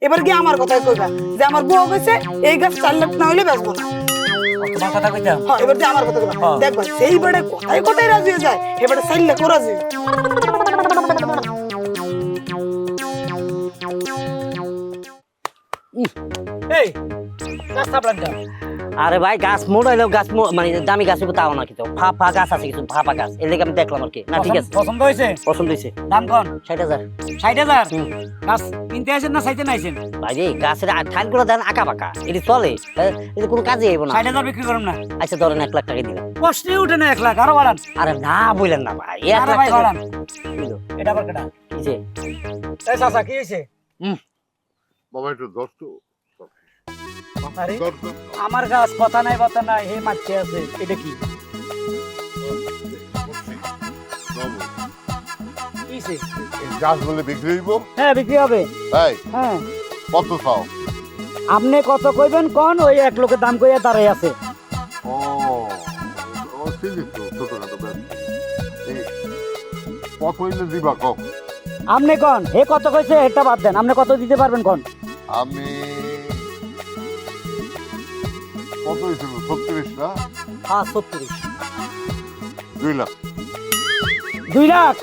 এবার কি আমার কথাই কইবা যে আমার বউ কইছে এই গাছ 4 লাখ না হইলে বেচবো না। তোমার কথা কইতাম। হ্যাঁ এবার যে আমার কথা কইবা দেখবা সেই বেড়ে কথাই কথাই রাজি হয়ে যায় এবারে 4 লাখ রাজি। এই গাছ থাপলাম দাও। আরে ভাই গাছ মোড়াইলেও গাছ মানে দামি গাছ তাও না কিছু ফাঁপা গাছ আছে কিছু ফাঁপা গাছ এর লেগে আমি দেখলাম আর কি। না ঠিক আছে পছন্দ হয়েছে? পছন্দ হয়েছে। দাম কোন? 60,000। 60,000? গাছ কিনতে আসেন না চাইতে নাইছেন? ভাই রে গাছের ঠানগুলো দেন আঁকা বাঁকা এটি চলে এটা কোনো কাজে আইব না। 60,000 বিক্রি করুন না। আচ্ছা ধরেন 1 লাখ টাকা দিলাম। প্রশ্নই উঠে না 1 লাখ, আরো বাড়ান। আরে না বললেন না ভাই 1 আরে লাখ ভাই টাকা বাড়ান। দিলো। এটা আবার কেটা? কি যে এই চাচা কি হয়েছে? বাবা একটু দশ তো আরে আমার গাছ কথা নাই বাতা নাই হে মারতে আছে, এটা কি? কি হয়েছে? গাছ বলে বিক্রি হইব। হ্যাঁ বিক্রি হবে। তাই হ্যাঁ কত চাও? আপনি কত কইবেন কোন? ওই এক লোকের দাম কইয়া দাঁড়াই আছে। ও ও ঠিক আছে, ছোটখাটো ব্যবসা। এই কত হইলে দিবা কম? আপনি কোন হে কত কইছে এটা বাদ দেন, আপনি কত দিতে পারবেন কোন? আমি কত হয়েছিল? 36 না? হ্যাঁ 36। 2 লাখ। 2 লাখ?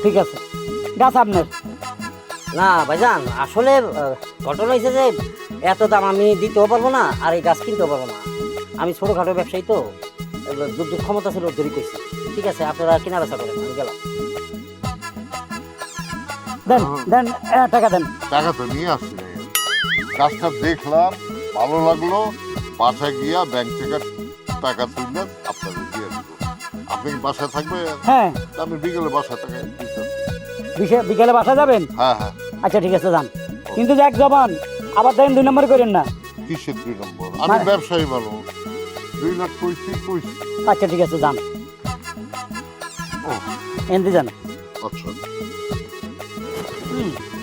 ঠিক আছে, গাছ আপনার। না ভাইজান আসলে ঘটনা হয়েছে যে এত দাম আমি দিতেও পারবো না আর এই গাছ কিনতেও পারবো না। আমি ছোটখাটো ব্যবসায়ী তো যুদ্ধ ক্ষমতা ছিল ধরে কইছি। ঠিক আছে আপনারা কিনা বেচা করেন আমি গেলাম। দেন দেন টাকা দেন। টাকা তো নিয়ে আসছি না। গাছটা দেখলাম ভালো লাগলো, বাসায় গিয়া ব্যাংক থেকে টাকা তুললে আপনাদের দিয়ে দেবো। আপনি কি বাসায় থাকবেন? হ্যাঁ আমি বিকেলে বাসায় টাকা দিতে। বিকেলে বাসা যাবেন? হ্যাঁ হ্যাঁ। আচ্ছা ঠিক আছে যান, কিন্তু এক জবান আবার দেখেন 2 নম্বর করেন না। কিসের 2 নম্বর? আমি ব্যবসায়ী মানুষ। 2 লাখ কইছি। আচ্ছা ঠিক আছে যান, ও এনতে যান। আচ্ছা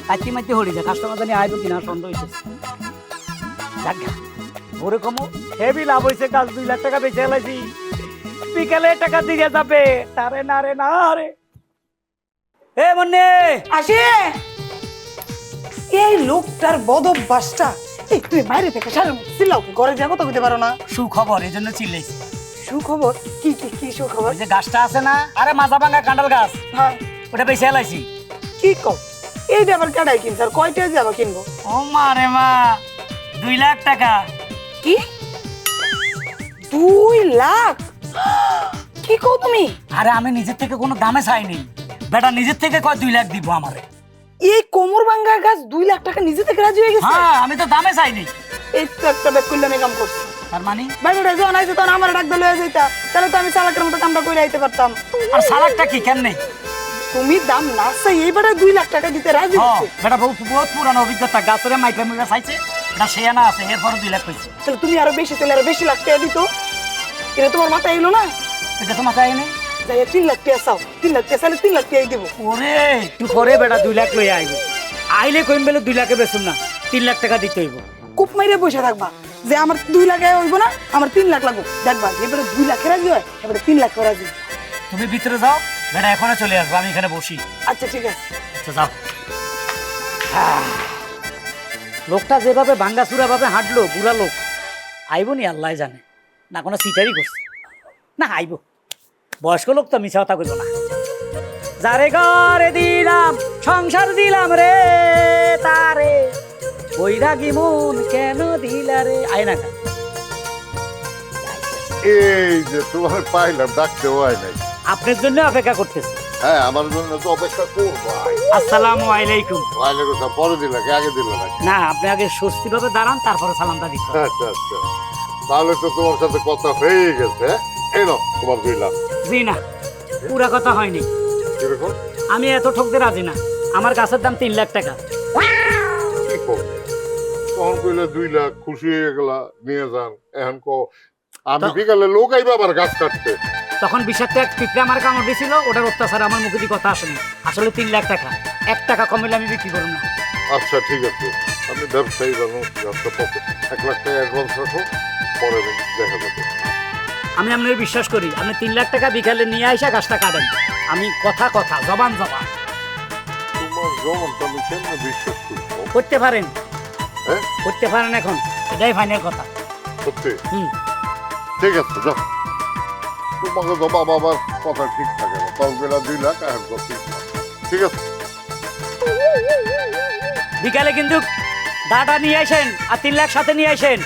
কাটি মাইতে হরি যা কাস্টমার জানি আইব কিনা সন্দেহ হইতেছে। জাগা ওরে কমো হেভি লাভ হইছে, গাছ 2 লাখ টাকা বেচে লাইছি, বিকেলে টাকা দিয়ে যাবে। তারে না রে না রে। এ মন্নে আসে এই লোকটার বদ অভ্যাসটা। এই তুমি বাইরে থেকে সারা চিল্লাও কি ঘরে যা কথা কইতে পারো না? সুখবর এই জন্য চিল্লাইছি। সুখবর? কি কি কি সুখবর? ওই যে গাছটা আছে না, আরে মাজা ভাঙা কাঁঠাল গাছ, হ্যাঁ ওটা বেচে লাইছি। কি কও? এইটা আবার কাটাই কিনছ আর কয়টা যাবা কিনবো? ও মা রে মা, 2 লাখ টাকা। কি 2 লাখ? কি কও তুমি? আরে আমি নিজের থেকে কোনো দামে চাইনি, বেটা নিজের থেকে কয় 2 লাখ দিব আমারে। এই কোমর ভাঙ্গা গাছ 2 লাখ টাকা নিজে থেকে রাজি হয়ে গেছে? হ্যাঁ আমি তো দামে চাইনি। এই তো একটা ব্যাগ করলে আমি কাম করছি। তার মানে বাইরে যখন আইছে তখন আমার ডাক দিলে যাইতা, তাহলে তো আমি চালাকের মতো কামটা করে আইতে পারতাম। আর সালাকটা কি কেমনে? তুমি দাম না চাই এইবারে 2 লাখ টাকা দিতে রাজি হ্যাঁ হচ্ছে। বেটা বহুত পুরানো অভিজ্ঞতা, গাছের মাইকা মুইকা চাইছে, এটা সে না আছে, এরপরে 2 লাখ কইছে। তাহলে তুমি আরো বেশি তাহলে আরো বেশি লাখ টাকা দিত। এটা তোমার মাথায় এলো না? এটা তো মাথায় নেই। যাই 3 লাখ টাকা চাও, 3 লাখ টাকা চাইলে 3 লাখ টাকাই দিব। ওরে তুই পরে বেটা 2 লাখ লই আইব, আইলে কইম বেলে 2 লাখে বেচুম না, 3 লাখ টাকা দিতে হইব। কূপ মাইরে বসে থাকবা যে আমার 2 লাখে হইব না, আমার 3 লাখ লাগবে। দেখবা এবারে 2 লাখে রাজি হয়, এবারে 3 লাখ রাজি। তুমি ভিতরে যাও, বেটা এখনো চলে আসবো, আমি এখানে বসি। আচ্ছা ঠিক আছে। আচ্ছা যাও। লোকটা যেভাবে ভাঙ্গাচুরা ভাবে হাঁটলো, বুড়া লোক আইব নি আল্লাহ জানে, না কোনো সিটারি করছে না আইব। বয়স্ক লোক তো মিছা কথা কইব না। যারে ঘরে দিলাম সংসার দিলাম রে তারে, বৈরাগী মন কেন দিলা রে। আয় না গা। এই যে তোমার পাইলাম, ডাকতে হয় নাই। আপনার জন্য অপেক্ষা করতেছি। হ্যাঁ আমার জন্য তো অপেক্ষা করবো। আসসালামু আলাইকুম। ওয়ালাইকুম আসসালাম। পরে দিলে আগে দিল না? না আপনি আগে স্বস্তি ভাবে দাঁড়ান, তারপরে সালামটা দিতে হবে। আচ্ছা আচ্ছা, তাহলে তো তোমার সাথে কথা হয়ে গেছে। এই নাও তোমার 2 লাখ। জি না, পুরা কথা হয়নি। কিরকম? আমি এত ঠকতে রাজি না, আমার গাছের দাম 3 লাখ টাকা। কি করবে? তখন কইলে 2 লাখ, খুশি হয়ে গেলা, নিয়ে যান। এখন কো আমি বিকালে লোক আইবা আবার গাছ কাটতে। তখন বিষাক্ত এক পিঁপড়ে আমার কামড় দিয়েছিল, ওটার অত্যাচার আমার মুখে দিয়ে কথা আসেনি। আসলে 3 লাখ টাকা, 1 টাকা কমিলে আমি বিক্রি করব না। আচ্ছা ঠিক আছে, আমি ব্যবসায়ী মানুষ, গাছটা পকে 1 লাখ টাকা অ্যাডভান্স রাখো, পরে দেখা যাবে। আমি আপনার বিশ্বাস করি, আপনি 3 লাখ টাকা বিকালে নিয়ে আইসা গাছটা কাটেন। আমি কথা জবান। তোমার জবানটা আমি কেমন বিশ্বাস করবো? করতে পারেন, হ্যাঁ করতে পারেন এখন, এটাই ফাইনাল কথা। সত্যি হুম। ঠিক আছে যাও। তোমাকে তো বাবা আবার কথা ঠিক থাকে না, তলবেলা 2 লাখ আর ঠিক আছে। বিকালে কিন্তু দাটা নিয়ে আসেন আর 3 লাখ সাথে নিয়ে আসেন।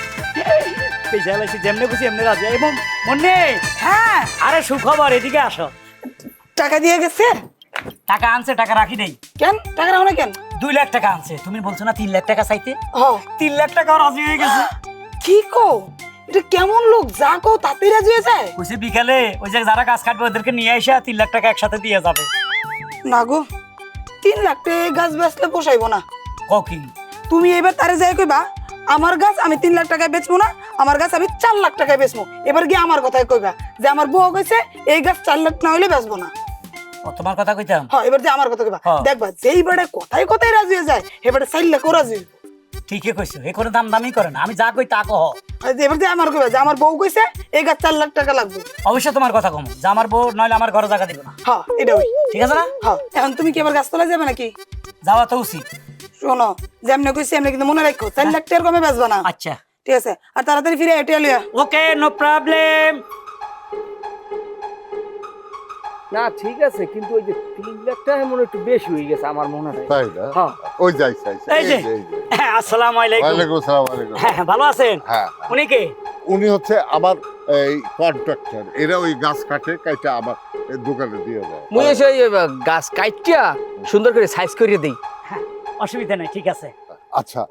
যেমনে খুশি এমনি রাজি। এবং মনে, হ্যাঁ আরে সুখবর, এদিকে আসো। টাকা দিয়ে গেছে। টাকা আনছে, টাকা রাখি নেই। কেন টাকা রাখো না কেন? 2 লাখ টাকা আনছে। তুমি বলছো না 3 লাখ টাকা চাইতে, হ 3 লাখ টাকা রাজি হয়ে গেছে। কি কো, এটা কেমন লোক, যা কো তাতে রাজি হয়ে যায়? কইছে বিকালে ওই যে যারা গাছ কাটবে ওদেরকে নিয়ে এসে 3 লাখ টাকা একসাথে দিয়ে যাবে। না গো, 3 লাখ টাকা গাছ বেচলে পোষাইবো না। ককি তুমি এবার তারে যাই কইবা আমার গাছ আমি 3 লাখ টাকায় বেচবো না, আমার গাছ আমি 4 লাখ টাকায় বেচবো। এবার গিয়ে আমার কথাই কইবা যে আমার বউ কইছে এই গাছ 4 লাখ না হইলে বেচবো না। ও তোমার কথা কইতাম। হ্যাঁ এবার যে আমার কথা কইবা, হ্যাঁ। দেখবা যেই বেড়ে কথাই কথাই রাজি হয়ে যায় এবারে 4 লাখও রাজি হইবো। ঠিকই কইছো, এ কোনো দাম দামি করে না, আমি যা কই তা কহ। আর এবার যে আমার কইবা যে আমার বউ কইছে এই গাছ 4 লাখ টাকা লাগবে। অবশ্যই তোমার কথা কম, যে আমার বউ নইলে আমার ঘরে জায়গা দিব না। হ্যাঁ এটা ওই। ঠিক আছে না? হ্যাঁ এখন তুমি কি আবার গাছতলায় যাবে নাকি? যাওয়া তো উচিত। শোনো যেমনে কইছি এমনি কিন্তু মনে রাখো 4 লাখ টাকার কমে বেচবা না। আচ্ছা ঠিক আছে, আর তাড়াতাড়ি ফিরে এটা লিয়া। ওকে, নো প্রবলেম। না ঠিক আছে, কিন্তু ওই যে 3 লাখ টাকা মনে একটু বেশি হয়ে গেছে আমার মনে হয়। তাই না? হ্যাঁ ওই যাই যাই এই যে আসসালামু আলাইকুম। ওয়ালাইকুম আসসালাম। ওয়ালাইকুম হ্যাঁ হ্যাঁ, ভালো আছেন? হ্যাঁ উনি কে? উনি হচ্ছে আমার এই কন্ট্রাক্টর, এরা ওই গাছ কাইটা আমার এই দোকানে দিয়ে যায়। মুই এসে ওই গাছ কাইটিয়া সুন্দর করে সাইজ করে দেই। হ্যাঁ, অসুবিধা নাই, ঠিক আছে। আচ্ছা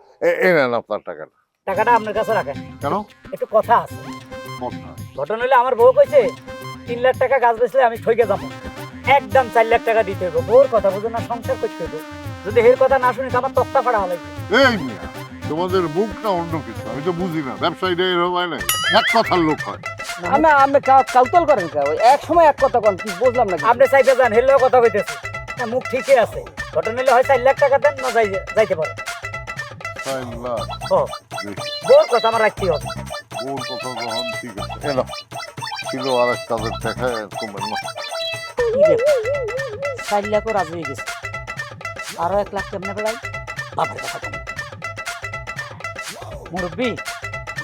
এই নেন আপনার টাকাটা। টাকাটা আপনার কাছে রাখেন। কেন? একটু কথা আছে। কথা? ঘটনা হলে আমার বউ কইছে 3 লাখ টাকা গাছ বেচলে আমি ঠকে যাবো, একদম 4 লাখ টাকা দিতে হবে। বউর কথা বুঝো না, সংসার করতে হবে। যদি এর কথা না শুনি তো আমার তক্তা ফাড়া হবে। এই মিয়া, তোমাদের মুখ না অন্য কিছু, আমি তো বুঝি না। ব্যবসায়ীরা এরকম হয় না, এক কথার লোক হয়। আপনি কাউতাল করেন কা? ওই এক সময় এক কথা কোন কি বুঝলাম না। আপনি চাইতে যান, হেললেও কথা কইতেছে না, মুখ ঠিকই আছে। ঘটনা হলে হয় 4 লাখ টাকা দেন, না যাইতে পারে। তাই না? ও বউর কথা আমার রাখতে হবে। ওর কথা গ্রহণ ঠিক আছে। এলো ছিল আর এক কাজের টাকা তোমার না। কি রে 4 লাখও রাজি হয়ে গেছে, আরো 1 লাখ কেমনে বেড়াই? বাপের কথা কম মুরব্বী।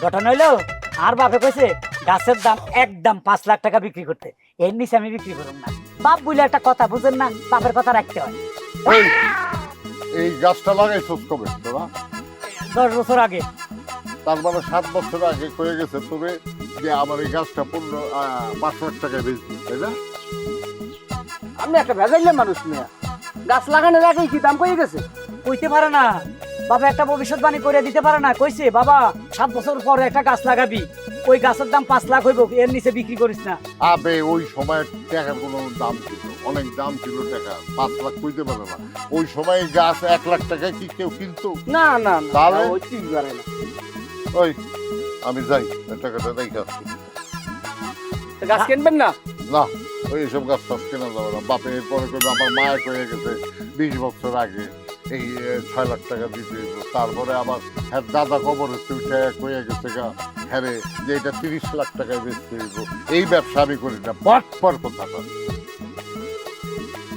ঘটনা হইলো আর বাপে কইছে গাছের দাম একদম 5 লাখ টাকা বিক্রি করতে, এর নিচে আমি বিক্রি করব না। বাপ বলে একটা কথা বুঝেন না, বাপের কথা রাখতে হয়। এই গাছটা লাগাইছস কবে তোরা? 10 বছর আগে। তার মানে 7 বছর আগে কয়ে গেছে তোরে যে আমার এই গাছটা 5 লাখ টাকায় বেচবি, তাই না? আপনি একটা ভেজাইলেন মানুষ মিয়া। গাছ লাগানোর আগে কি দাম কই গেছে? কইতে পারে না বাবা, একটা ভবিষ্যৎবাণী করে দিতে পারে না। কইছে বাবা 7 বছর পরে একটা গাছ লাগাবি, ওই গাছের দাম 5 লাখ হইব, এর নিচে বিক্রি করিস না। আবে ওই সময় টাকার কোনো দাম ছিল, অনেক দাম ছিল টাকা। 5 লাখ কইতে পারে না। ওই সময় গাছ 1 লাখ টাকায় কি কেউ কিনতো? না না তাহলে? ওই ঠিক পারে না। ওই আমি যাই, এই টাকাটা রেখে আসছি। তো গাছ কিনবেন না? না, ওই এসব গাছ টাছ কেনা যাবে না। বাপে এরপরে করবে, আমার মায়ের কয়ে গেছে 20 বছর আগে এই 6 লাখ টাকা দিতে হইব। তারপরে আবার হ্যাঁ দাদা কবরের তুইটা কয়ে গেছে গা হ্যাঁ রে, যে এটা 30 লাখ টাকায় বেচতে হইব। এই ব্যবসা আমি করি না, বট পর কথাটা।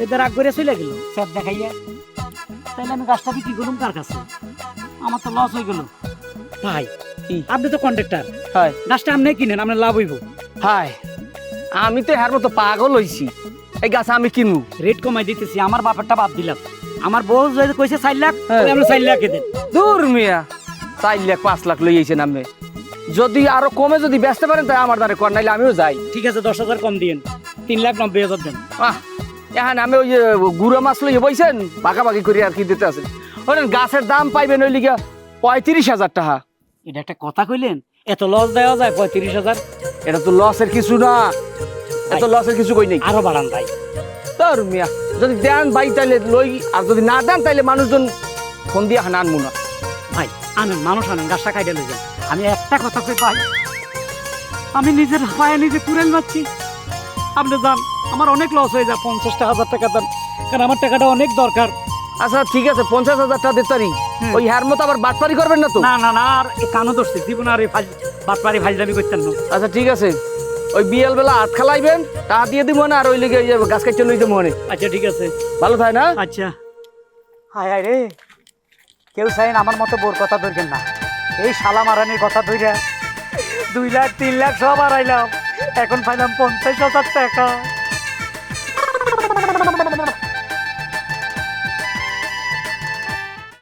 এদের রাগ করে চলে গেল সব দেখাইয়া। তাইলে আমি গাছটা বিক্রি করুম কার কাছে? আমার তো লস হয়ে গেল। ভাই আপনি তো কন্ট্রাক্টর, হয় গাছটা আপনি কিনেন, আপনার লাভ হইব। হায়, আমি তো এর মতো পাগল হইছি। এই গাছ আমি কিনবো। রেট কমাই দিতেছি, আমার বাপেরটা বাদ দিলাম। আমার বউ যদি কইছে 4 লাখ, হ্যাঁ। আপনি 4 লাখ দেন। দূর মিয়া, 4 লাখ 5 লাখ লই আইছেন আপনি। যদি আরো কমে যদি বেচতে পারেন তাই আমার দ্বারা কর, নাইলে আমিও যাই। ঠিক আছে 10,000 কম দিয়েন, 3,90,000 দেন। এখন আমি ওই যে গুড়া মাছ লইয়ে বইছেন ভাগাভাগি করে আর কি দিতে আছেন। ওই গাছের দাম পাইবেন ওই লিগা 35,000 টাকা। এটা একটা কথা কইলেন, এত লস দেওয়া যায় 35,000? এটা তো লসের কিছু না, এত লসের কিছু কই নেই। আরো বাড়ান ভাই। তোর মিয়া যদি দেন ভাই তাইলে লই, আর যদি না দেন তাইলে মানুষজন ফোন দিয়ে আনবো না। ভাই আনেন, মানুষ আনেন, গাছটা কাইডে লই যান। আমি একটা কথা কই ভাই, আমি নিজের পায়ে নিজে কুড়েল মারছি। আপনি যান, আমার অনেক লস হয়ে যায়। 50,000 টাকা দেন, কারণ আমার টাকাটা অনেক দরকার। আচ্ছা ঠিক আছে, 50,000 টাকা দিতে পারি। ওই হ্যার মতো আবার বাটপারি করবেন না তো? না না না, আর কানো ধরছি দিব না, আর এই বাটপারি ফাইজলামি করতেন না। আচ্ছা ঠিক আছে, ওই বিয়েল বেলা হাত খালাইবেন, টাকা দিয়ে দিব না, আর ওই লিগে গাছ কাটতে লই যাবো মনে। আচ্ছা ঠিক আছে, ভালো থাকে না? আচ্ছা। হায় হায় রে, কেউ চাইন আমার মতো বোর কথা ধরবেন না। এই শালা মারানির কথা ধইরা 2 লাখ 3 লাখ সব হারাইলাম, এখন পাইলাম 50,000 টাকা।